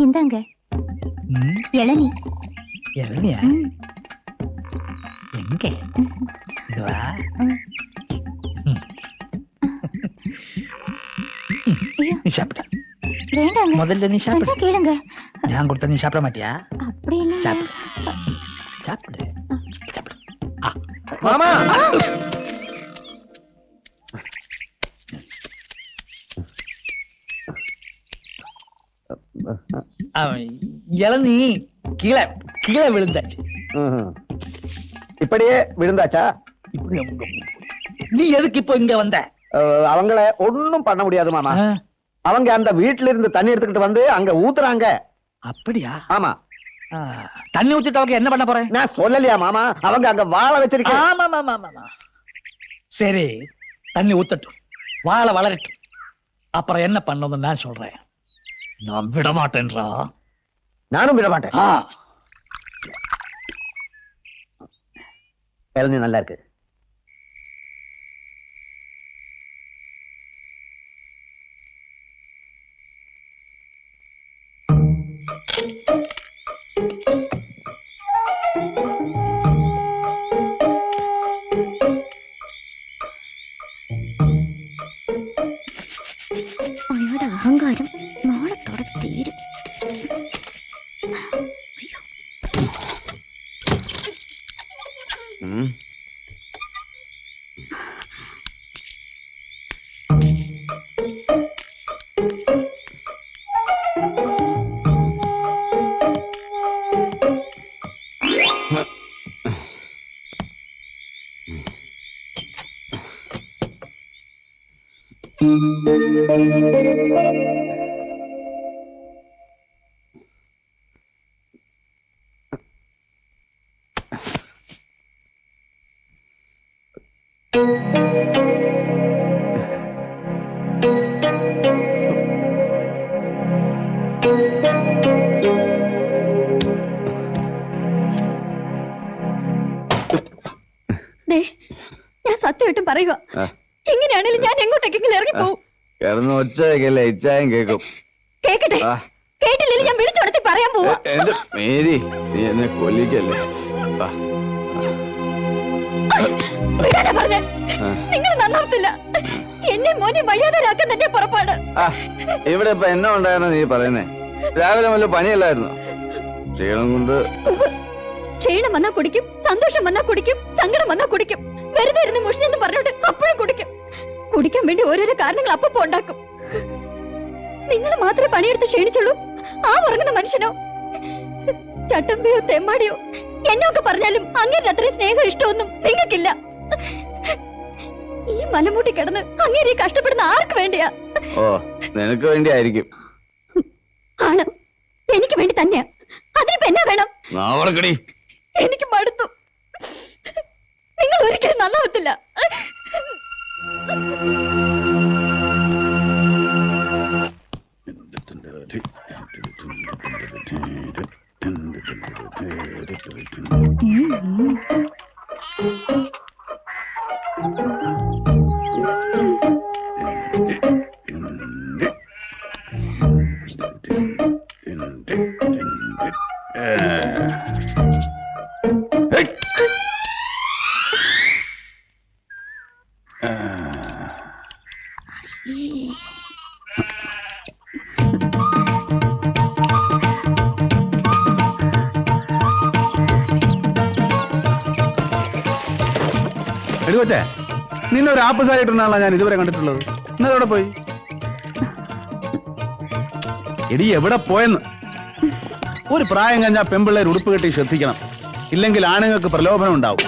இந்தாங்க இளநீ. இளநியா? எங்க? இதுவா? நீ சாப்பிட்ட? வேண்டாங்க. முதல்ல நீ சாப்பிடு. கேளுங்க. நான் கொடுத்த நீ சாப்பிட மாட்டியா? அப்படி இல்ல. சாப்பிடு சாப்பிடு சாப்பிடு. மாமா இளநீ கீழே கீழே விழுந்தாச்சு. இப்படியே விழுந்தாச்சா? நீ எதுக்கு இப்போ இங்க வந்த? அவங்கள ஒண்ணும் பண்ண முடியாது மாமா. அவங்க அந்த வீட்டுல இருந்து தண்ணி எடுத்துக்கிட்டு வந்து அங்க ஊத்துறாங்க. அப்படியா? ஆமா. தண்ணி ஊத்திட்டு அவங்க என்ன பண்ண போறேன்? நான் சொல்லலையா மாமா? அவங்க அங்க வாழ வச்சிருக்கேன். ஆமா ஆமா ஆமா. சரி, தண்ணி ஊத்தட்டும், வாழை வளரட்டும், அப்புறம் என்ன பண்ணதுன்னு நான் சொல்றேன். நான் விட மாட்டேன்றா. நானும் விட மாட்டேன். இளநீ நல்லா இருக்கு. അയാളുടെ അഹങ്കാരം നാളത്തോടെ തീരും. ഞാൻ സത്യമായിട്ടും പറയുക, എങ്ങനെയാണെങ്കിലും ഞാൻ എങ്ങോട്ടേക്കെങ്കിലും ഇറങ്ങി പോകും. കേക്കട്ടെ, കേട്ടില്ലെങ്കിൽ ഞാൻ വിളിച്ചോടത്തി പറയാൻ പോവാ. മേരി, നീ എന്നെ കൊല്ലിക്കല്ലേ? പറഞ്ഞ നിങ്ങൾ നന്നാവത്തില്ല. എന്നെ മോനെ മര്യാദരാക്കാൻ തന്നെ പുറപ്പാട്. ഇവിടെ ഇപ്പൊ എന്നാ ഉണ്ടായെന്ന് നീ പറയുന്നേ? രാവിലെ വല്ല പണിയല്ലായിരുന്നു? ക്ഷീണം കൊണ്ട്. ക്ഷീണം വന്നാ കുടിക്കും, സന്തോഷം വന്നാ കുടിക്കും, സങ്കടം വന്നാ കുടിക്കും, വെറുതെ ഇരുന്ന് മുഷിഞ്ഞെന്ന് പറഞ്ഞോട്ട് അപ്പോഴും കുടിക്കും. കുടിക്കാൻ വേണ്ടി ഓരോരോ കാരണങ്ങൾ അപ്പപ്പോ ഉണ്ടാക്കും. നിങ്ങൾ മാത്രമേ പണിയെടുത്ത് ക്ഷീണിച്ചുള്ളൂ. ആ ഉറങ്ങുന്ന മനുഷ്യനോ ചട്ടമ്പിയോ തെമ്മാടിയോ എന്നൊക്കെ പറഞ്ഞാലും അങ്ങേരുടെ അത്രയും സ്നേഹം ഇഷ്ടമൊന്നും നിങ്ങൾക്കില്ല. ഈ മലമൂട്ടി കിടന്ന് അങ്ങേരെ കഷ്ടപ്പെടുന്ന ആർക്ക് വേണ്ടിയാ? ഓ, നിനക്ക് വേണ്ടിയായിരിക്കും. ആണ്, എനിക്ക് വേണ്ടി തന്നെയാ. അതിനിപ്പോ എന്നാ വേണം? എനിക്ക് മടുത്തു. നിങ്ങൾ ഒരിക്കലും നന്നാവത്തില്ല. നിന്നൊരു ആപ്പസായിട്ടാണല്ലോ ഞാൻ ഇതുവരെ കണ്ടിട്ടുള്ളത്. ഇന്നതോടെ പോയി എടി, എവിടെ പോയെന്ന്? ഒരു പ്രായം കഴിഞ്ഞാൽ പെമ്പിള്ളേർ ഉടുപ്പ് കെട്ടി ശ്രദ്ധിക്കണം, ഇല്ലെങ്കിൽ ആണുങ്ങൾക്ക് പ്രലോഭനം ഉണ്ടാവും.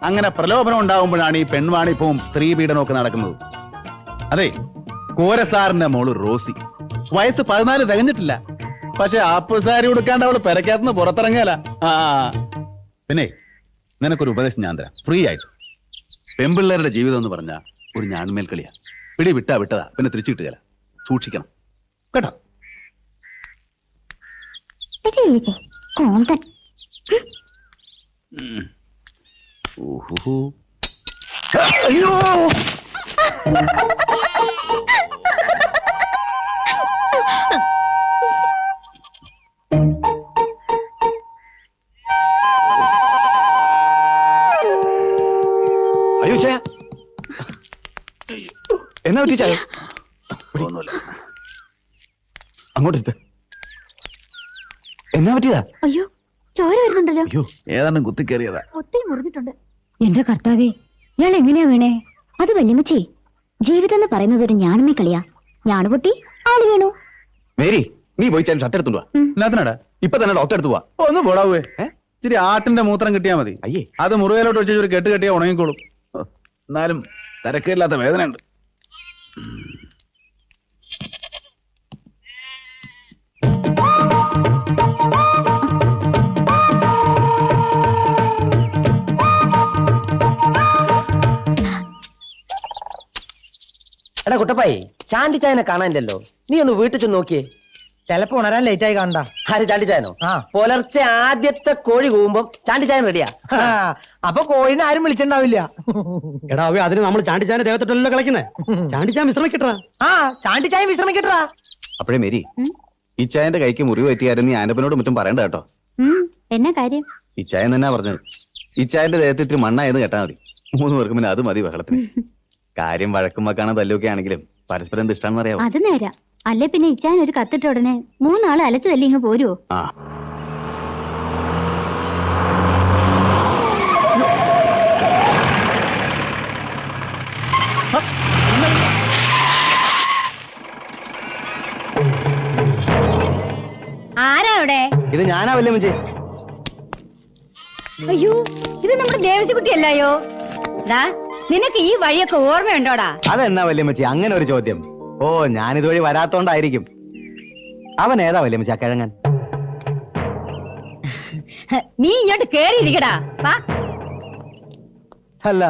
അങ്ങനെ പ്രലോഭനം ഉണ്ടാവുമ്പോഴാണ് ഈ പെൺവാണിപ്പവും സ്ത്രീ പീഡനമൊക്കെ നടക്കുന്നത്. അതെ, കോരസാറിന്റെ മോള് റോസി, വയസ്സ് 14 തികഞ്ഞിട്ടില്ല. പക്ഷെ ആപ്പസാരി ഉടുക്കാണ്ട് അവള് പെരക്കകത്തുനിന്ന് പുറത്തിറങ്ങിയാല. പിന്നെ നിനക്കൊരു ഉപദേശം ഞാൻ തരാം, ഫ്രീ ആയിട്ട്. പെമ്പിള്ളേരുടെ ജീവിതം എന്ന് പറഞ്ഞാൽ ഒരു ഞാൺമേൽ കളിയാ. പിടി വിട്ടാ വിട്ടതാ, പിന്നെ തിരിച്ചു കിട്ടുകയില്ല. സൂക്ഷിക്കണം കേട്ടോ. അയ്യോ, പറ്റി ചായ? അങ്ങോട്ട് എന്നാ പറ്റിയതാ? അയ്യോ ചോര വരുന്നുണ്ടല്ലോ. അയ്യോ ഏതാണ്ടും കുത്തിക്കേറിയതാ. ഒത്തിരി മുറിഞ്ഞിട്ടുണ്ട്. എന്റെ കർത്താവേ, ഇയാൾ എങ്ങനെയാ വീണേ? അത് വല്യമ്മച്ചി, ജീവിതം എന്ന് പറയുന്നത് ഒരു ഞാണമ്മേ കളിയാ. ഞാണ് പൊട്ടി ആള് വീണു. മേരി, നീ പോയി ചാൻ ഷർട്ട് എടുത്തുവാ. എന്നാത്തിനാടാ? ഇപ്പൊ തന്നെ ഡോക്ടർ എടുത്തുവാ. ഒന്ന് പോടാവേ. ഇച്ചിരി ആട്ടിന്റെ മൂത്രം കിട്ടിയാ മതി. അയ്യേ, അത് മുറിവേലോട്ട് വെച്ച് ഒരു കെട്ട് കെട്ടിയാ ഉണങ്ങിക്കോളും. എന്നാലും തിരക്കില്ലാത്ത വേദനയുണ്ട്. എടാ കുട്ടപ്പായി, ചാണ്ടിച്ചായനെ കാണാനില്ലല്ലോ. നീ ഒന്ന് വീട്ടിൽ ചെന്ന് നോക്കിയേ. ചിലപ്പോ ഉണരാൻ ലേറ്റ് ആയി കാണണ്ട. ആര് ചാണ്ടിച്ചായനോ? പുലർച്ചെ ആദ്യത്തെ കോഴി കൂവുമ്പം ചാണ്ടിച്ചായൻ റെഡിയാ. അപ്പൊ കോഴിനെ ആരും വിളിച്ചിണ്ടാവില്ല. എടാ അവ അതിന് നമ്മൾ ചാണ്ടിച്ചായന്റെ ദേഹത്തോട്ടല്ലോ കളിക്കുന്നേ. ചാണ്ടിച്ചായൻ വിശ്രമിക്കട്ടാ. ചാണ്ടിച്ചായൻ വിശ്രമിക്കട്ടാ. അപ്പോഴേ മേരി, ഈ ചായന്റെ കൈക്ക് മുറിവ് പറ്റിയാരും നീ ആനപ്പനോട് മറ്റും പറയണ്ട കേട്ടോ. എന്നാ കാര്യം? ഈ ചായൻ തന്നെ പറഞ്ഞത്. ഈ ചായന്റെ ദേഹത്തിട്ട് മണ്ണായെന്ന് കേട്ടാ മതി. 3 പേർക്കും പിന്നെ അത് മതി ബഹളത്തിന്. കാര്യം വഴക്കും വെക്കാണോ തല്ലൊക്കെ ആണെങ്കിലും പരസ്പരം ഇഷ്ടാണെന്ന് അറിയാമോ? അത് നേരാ. അല്ലെ പിന്നെ ഇച്ചാൻ ഒരു കത്തിട്ട ഉടനെ 3 ആള് അലച്ചു തല്ലി ഇങ്ങ് പോരുവോ? ആ ആരാ അവിടെ? ഇത് ഞാനാ വല്യമ്മച്ചി. അയ്യോ, ഇത് നമ്മുടെ ദേവസിക്കുട്ടിയല്ലോ. നിനക്ക് ഈ വഴിയൊക്കെ ഓർമ്മയുണ്ടോടാ? അതെന്നാ വല്യമ്മച്ചി അങ്ങനെ ഒരു ചോദ്യം? ഓ, ഞാനിതുവഴി വരാത്തോണ്ടായിരിക്കും. അവൻ ഏതാ വല്യമ്മച്ചി? ആ കിഴങ്ങൻ. നീ ഇങ്ങോട്ട് കേറിയിരിക്കടാ. അല്ല,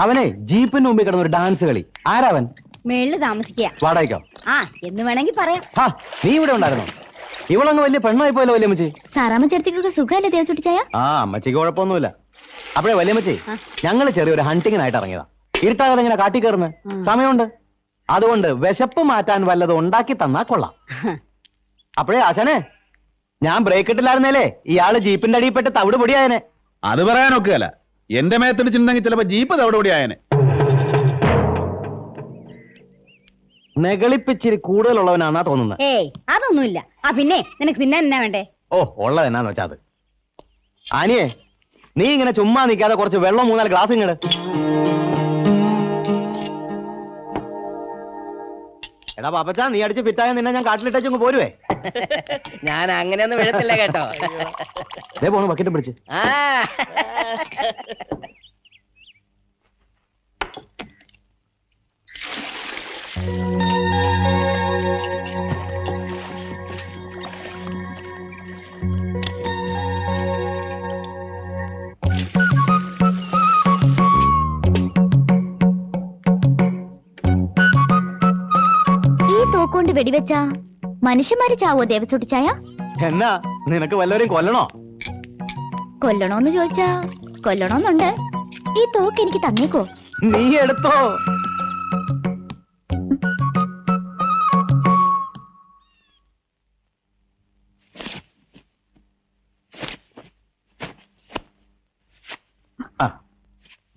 അവനെ ജീപ്പിന് മുമ്പിൽ കിടന്ന ഒരു ഡാൻസ് കളി. ആരാവൻ? മേളില് താമസിക്കുക. വാടകയ്ക്കോ? എന്ന് വേണമെങ്കിൽ പറയാം. നീ ഇവിടെ ഉണ്ടായിരുന്നോ? ഇവളങ്ങ് വലിയ പെണ്ണായി പോയല്ലോ വല്യമ്മച്ചി. സാറാമ്മ ചേർത്തിക്കൊക്കെ സുഖമല്ലേ ദേവസുട്ടിച്ചായ? അമ്മച്ചിക്ക് കുഴപ്പമൊന്നുമില്ല. അപ്പഴേ വല്യമ്മച്ചി, ഞങ്ങള് ചെറിയൊരു ഹണ്ടിങ്ങിനായിട്ട് ഇറങ്ങിയതാ. ഇരുട്ടാകാതെ ഇങ്ങനെ കാട്ടി കയറുന്ന സമയമുണ്ട്. അതുകൊണ്ട് വിശപ്പ് മാറ്റാൻ വല്ലതും ഉണ്ടാക്കി തന്നാ കൊള്ളാം. അപ്പഴേ ആശാനെ, ഞാൻ ബ്രേക്ക് ഇട്ടില്ലായിരുന്നേലേ ഇയാള് ജീപ്പിന്റെ അടിയിൽപ്പെട്ട് തവിട് പൊടിയായനെ. അത് പറയാനൊക്കെയല്ല. എന്റെ മേത്തിടിച്ചിട്ടുണ്ടെങ്കിൽ ചിലപ്പോ ജീപ്പ് തവിട് പൊടിയായനെ. നെകളിപ്പിച്ചിരി കൂടുതലുള്ളവനാന്നാ തോന്നുന്നത്. ഏയ് അതൊന്നുമില്ല. പിന്നെ നിനക്ക് പിന്നെ എന്നാ വേണ്ടേ? ഓ, ഉള്ളത് എന്നാന്ന് വെച്ചാ അത്. ആനിയെ, നീ ഇങ്ങനെ ചുമ്മാ നിൽക്കാതെ കുറച്ച് വെള്ളം 3-4 ഗ്ലാസ് ഇങ്ങട്. എടാ പാപ്പച്ചാ, നീ അടിച്ച് പിറ്റായ നിന്നെ ഞാൻ കാട്ടിലിട്ടങ്ങ് പോരുവേ. ഞാൻ അങ്ങനെയൊന്നും വീഴത്തില്ല കേട്ടോ. അതേ പോണു ബക്കറ്റും പിടിച്ച്. തോക്കൊണ്ട് വെടിവെച്ചാ മനുഷ്യന്മാര് ചാവോ ദേവസുട്ടിച്ചായ? എന്നാ നിനക്ക് വല്ലവരെയും കൊല്ലണോ? കൊല്ലണോന്ന് ചോദിച്ചാ കൊല്ലണോന്നുണ്ട്. ഈ തോക്ക് എനിക്ക് തന്നേക്കോ? നീ എടുത്തോ.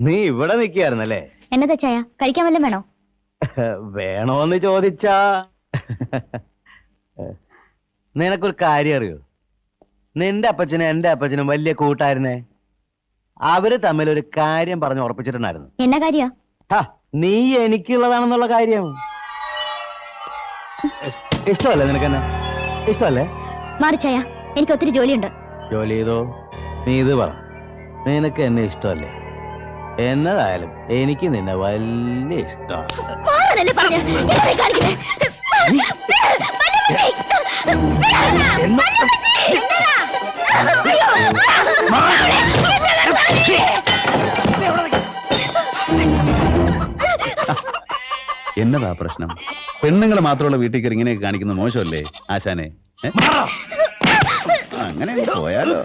നീ ഇവിടെ നിൽക്കുകയായിരുന്നല്ലേ? എന്നതാ ചായ, കഴിക്കാൻ വല്ലതും വേണോ? വേണോന്ന് ചോദിച്ചാ നിനക്കൊരു കാര്യം അറിയോ? നിന്റെ അപ്പച്ചനും എന്റെ അപ്പച്ചനും വലിയ കൂട്ടായിരുന്നേ. അവര് തമ്മിൽ ഒരു കാര്യം പറഞ്ഞ് ഉറപ്പിച്ചിട്ടുണ്ടായിരുന്നു. എന്നാ കാര്യ? നീ എനിക്കുള്ളതാണെന്നുള്ള കാര്യം. ഇഷ്ടമല്ലേ നിനക്കെന്നെ? ഇഷ്ടമല്ലേ? മാറി ചായ, എനിക്ക് ഒത്തിരി ജോലിയുണ്ട്. ജോലി ചെയ്തോ. നീ ഇത് പറ, നിനക്ക് എന്നെ ഇഷ്ടമല്ലേ? എന്നതായാലും എനിക്ക് നിന്നെ വലിയ ഇഷ്ടമാണ്. എന്നതാ പ്രശ്നം? പെണ്ണുങ്ങൾ മാത്രമുള്ള വീട്ടിൽ കയറി ഇങ്ങനെയൊക്കെ കാണിക്കുന്നത് മോശമല്ലേ ആശാനെ? അങ്ങനെ പോയാലോ?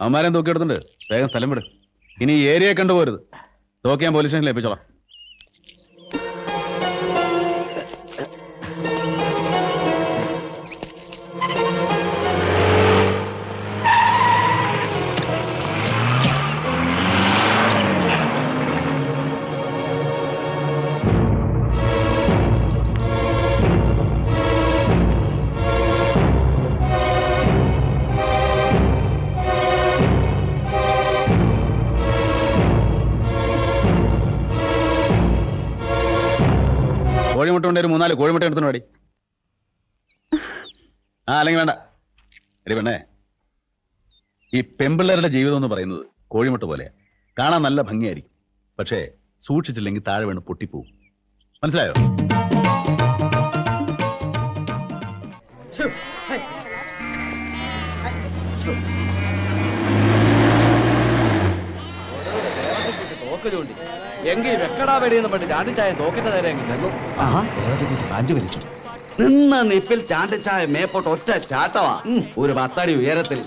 അവന്മാരെയും തൂക്കിയെടുത്തുണ്ട്. വേഗം സ്ഥലം വിട്. ഇനി ഈ ഏരിയയെ കണ്ടുപോരുത്. തോക്കി ഞാൻ പോലീസ് സ്റ്റേഷനിൽ ഏൽപ്പിച്ചോളാം. കോഴിമുട്ട കൊണ്ട് ഒരു 3-4 കോഴിമുട്ട എടുത്തു വേടി. അല്ലെങ്കിൽ വേണ്ട. എടി പെണ്ണേ, ഈ പെമ്പിള്ളേരുടെ ജീവിതം എന്ന് പറയുന്നത് കോഴിമുട്ട പോലെയാ. കാണാൻ നല്ല ഭംഗിയായിരിക്കും, പക്ഷേ സൂക്ഷിച്ചില്ലെങ്കിൽ താഴെ വീണ് പൊട്ടിപ്പോവും. മനസ്സിലായോ? എങ്കിൽ വെക്കടാ വെടിയെന്ന് പറഞ്ഞ് ചാണ്ടിച്ചായ തോക്കിന്റെ നേരെ കാഞ്ചു വലിച്ചു. നിന്ന നിപ്പിൽ ചാണ്ടിച്ചായ മേപ്പോട്ട് ഒറ്റ ചാട്ടവാ. ഒരു 10 അടി ഉയരത്തിൽ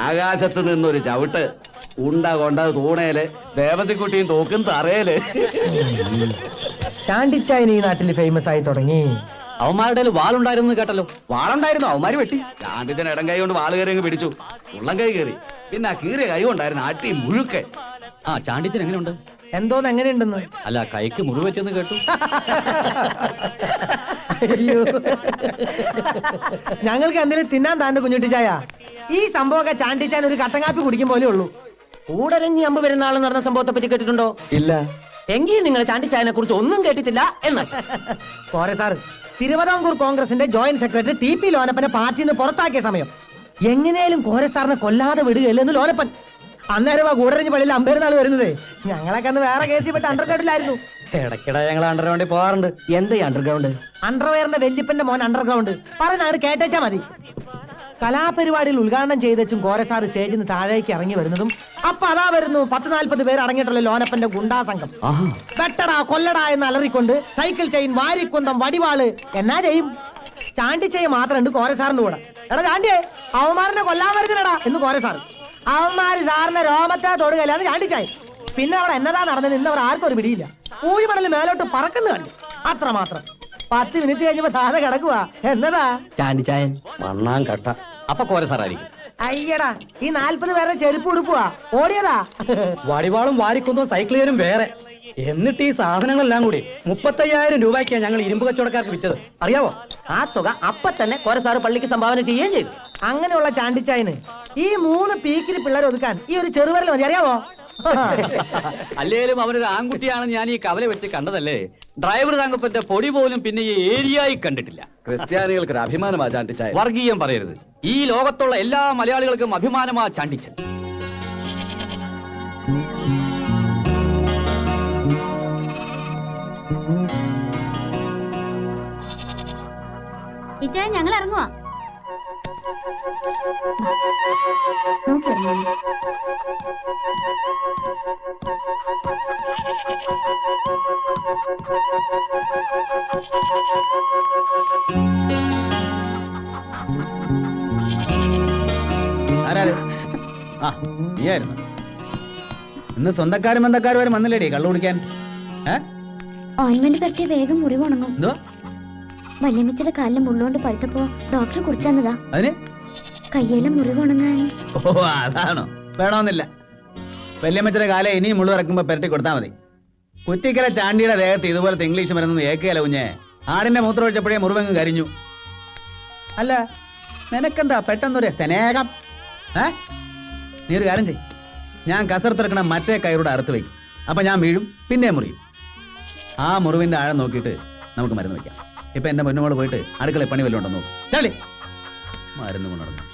ആകാശത്ത് നിന്നൊരു ചവിട്ട്. ഉണ്ട കൊണ്ടത് തൂണേല്, ദേവതിക്കുട്ടിയും തോക്കും തറയില്. ചാണ്ടിച്ചായൻ ഈ നാട്ടിൽ ഫേമസ് ആയി തുടങ്ങി. അവന്മാരുടെ വാളുണ്ടായിരുന്നു കേട്ടല്ലോ. വാളുണ്ടായിരുന്നു, അവന്മാര് വെട്ടി. ചാണ്ടിച്ചൻ ഇടം കൈ കൊണ്ട് വാള് കയറി അങ്ങ് പിടിച്ചു. ഉള്ളം കൈ കയറി. പിന്നെ ആ കീറിയ കൈ കൊണ്ടായിരുന്നു അട്ടി മുഴുക്കെ. ആ ചാണ്ടിച്ചൻ എങ്ങനെയുണ്ട്? എന്തോന്ന് എങ്ങനെയുണ്ടെന്ന്? അല്ല, കൈക്ക് മുറിവെച്ചെന്ന് കേട്ടു. അയ്യോ, ഞങ്ങൾക്ക് എന്തെങ്കിലും തിന്നാൻ താണ്ട് കുഞ്ഞുട്ടിച്ചായ. ഈ സംഭവമൊക്കെ ചാണ്ടിച്ചാൻ ഒരു കട്ടങ്കാപ്പി കുടിക്കും പോലെ ഉള്ളൂ. കൂടരഞ്ഞി അമ്പ് വരുന്ന ആളെന്ന് പറഞ്ഞ സംഭവത്തെ പറ്റി കേട്ടിട്ടുണ്ടോ? ഇല്ല. എങ്കിൽ നിങ്ങൾ ചാണ്ടിച്ചായനെ കുറിച്ച് ഒന്നും കേട്ടിട്ടില്ല എന്ന്. പോരെ സാറ്, തിരുവിതാംകൂർ കോൺഗ്രസിന്റെ ജോയിന്റ് സെക്രട്ടറി TP ലോനപ്പനെ പാർട്ടിയിൽ നിന്ന് പുറത്താക്കിയ സമയം എങ്ങനെയും കോരസാറിനെ കൊല്ലാതെ വിടുകയല്ലെന്ന് ലോനപ്പൻ. അന്നേരം ആ കൂടരഞ്ഞ് പള്ളിയിൽ അമ്പേരുന്നാൾ വരുന്നത്. ഞങ്ങളൊക്കെ അന്ന് വേറെ കേസിൽ പെട്ട് അണ്ടർഗ്രൗണ്ടിലായിരുന്നു. ഇടയ്ക്കിടെ ഞങ്ങൾ അണ്ടർഗ്രൗണ്ടിൽ പോകാറുണ്ട്. എന്താ അണ്ടർഗ്രൗണ്ട്? അണ്ടർവെയറിന്റെ വല്യപ്പന്റെ മോൻ അണ്ടർഗ്രൗണ്ട് പറഞ്ഞാട് കേട്ടേച്ചാ മതി. കലാപരിപാടിയിൽ ഉദ്ഘാടനം ചെയ്തും കോരസാർ സ്റ്റേജിൽ നിന്ന് താഴേക്ക് ഇറങ്ങി വരുന്നതും അപ്പൊ അതാ വരുന്നു 10-40 പേര് അടങ്ങിയിട്ടുള്ള ലോനപ്പന്റെ ഗുണ്ടാ സംഘം. വെട്ടടാ കൊല്ലടാ എന്ന് അലറിക്കൊണ്ട് സൈക്കിൾ ചെയിൻ, വാരിക്കുന്തം, വടിവാള് എന്നാ ചെയ്യും. ചാണ്ടിച്ചയ മാത്രമുണ്ട് കോരസാറിന്റെ കൂടെ. എടാ ചാണ്ടിയെ, അവന്മാരനെ കൊല്ലാൻ വരുന്നില്ലടാ എന്ന് കോരസാർ. അവന്മാര് സാറിന്റെ രോമത്തെ തൊടുകയില്ലാന്ന് ചാണ്ടിച്ചായി. പിന്നെ അവിടെ എന്നതാ നടന്നത് ഇന്ന് അവർ ആർക്കും ഒരു പിടിയില്ല. പൂഴിമടല് മേലോട്ട് പറക്കുന്നു കണ്ടു, അത്രമാത്രം. 10 മിനിറ്റ് കഴിഞ്ഞപ്പോ സാധ കിടക്കുക. എന്നതാ ചാണ്ടിച്ചായൻ മണ്ണാൻ കട്ട. അപ്പൊ കോരസാറായിരിക്കും. അയ്യടാ, ഈ 40 പേരെ ചെരുപ്പ് ഉടുപ്പുവാ ഓടിയതാ. വടിവാളും വാരിക്കൊന്നും സൈക്കിളും വേറെ. എന്നിട്ട് ഈ സാധനങ്ങളെല്ലാം കൂടി 35,000 രൂപയ്ക്കാണ് ഞങ്ങൾ ഇരുമ്പ് കച്ചവടക്കാർക്ക് വിറ്റത്. അറിയാവോ? ആ തുക അപ്പൊ തന്നെ കോരസാറ് പള്ളിക്ക് സംഭാവന ചെയ്യുകയും ചെയ്തു. അങ്ങനെയുള്ള ചാണ്ടിച്ചായന് ഈ 3 പീക്കിരി പിള്ളേർ ഒതുക്കാൻ ഈ ഒരു ചെറുവരൽ മതി. അറിയാവോ? അല്ലേലും അവനൊരു ആൺകുട്ടിയാണെന്ന് ഞാൻ ഈ കവല വെച്ച് കണ്ടതല്ലേ. ഡ്രൈവർ തങ്കപ്പന്റെ പൊടി പോലും പിന്നെ ഈ ഏരിയയിൽ കണ്ടിട്ടില്ല. ക്രിസ്ത്യാനികൾക്ക് ഒരു അഭിമാനമാ ചാണ്ടിച്ചായ. വർഗീയം പറയരുത്. ഈ ലോകത്തുള്ള എല്ലാ മലയാളികൾക്കും അഭിമാനമാ ചാണ്ടിച്ചൻ. ഇച്ചായ ഞങ്ങൾ ഇറങ്ങുവാ. ആരാത്? ആ നീയായിരുന്നു. ഇന്ന് സ്വന്തക്കാരും ബന്ധക്കാരും വരെ വന്നില്ലേടി കള്ളു കുടിക്കാൻ? ഓയിൻമെന്റ് പരത്തിയ വേഗം മുറിവ് ഉണങ്ങും. എന്തോ വല്യമ്മച്ചിയുടെ കാലിലും മുള്ളുകൊണ്ട് പഴുത്തപ്പോ ഡോക്ടർ കുടിച്ചെന്നതാ. അതിന്? കയ്യിലെ മുറിവ് ഉണങ്ങാൻ. ഓ അതാണോ? വേണമെന്നില്ല. വല്യമ്മച്ചിയുടെ കാലം ഇനിയും മുള്ളു ഇറക്കുമ്പോ പെരട്ടി കൊടുത്താൽ മതി. കുറ്റിക്കര ചാണ്ടിയുടെ ദേഹത്ത് ഇതുപോലത്തെ ഇംഗ്ലീഷ് മരുന്നൊന്നും ഏക്കുകയല്ല കുഞ്ഞെ. ആടിന്റെ മൂത്രം ഒഴിച്ചപ്പോഴേ മുറിവങ്ങ് കരിഞ്ഞു. അല്ല നിനക്കെന്താ പെട്ടെന്നൊരു സ്നേഹം? നീ ഒരു കാര്യം ചെയ്, ഞാൻ കസർത്തിറക്കണ മറ്റേ കയറൂടെ അറുത്ത് വയ്ക്കും. അപ്പൊ ഞാൻ വീഴും, പിന്നെ മുറിയും. ആ മുറിവിന്റെ ആഴം നോക്കിയിട്ട് നമുക്ക് മരുന്ന് വയ്ക്കാം. ഇപ്പൊ എന്റെ മുന്നോട് പോയിട്ട് അടുക്കള പണി വല്ലതും ഉണ്ടോ നോക്കും. ചളി മരുന്ന് കൊണ്ടുനടന്നു.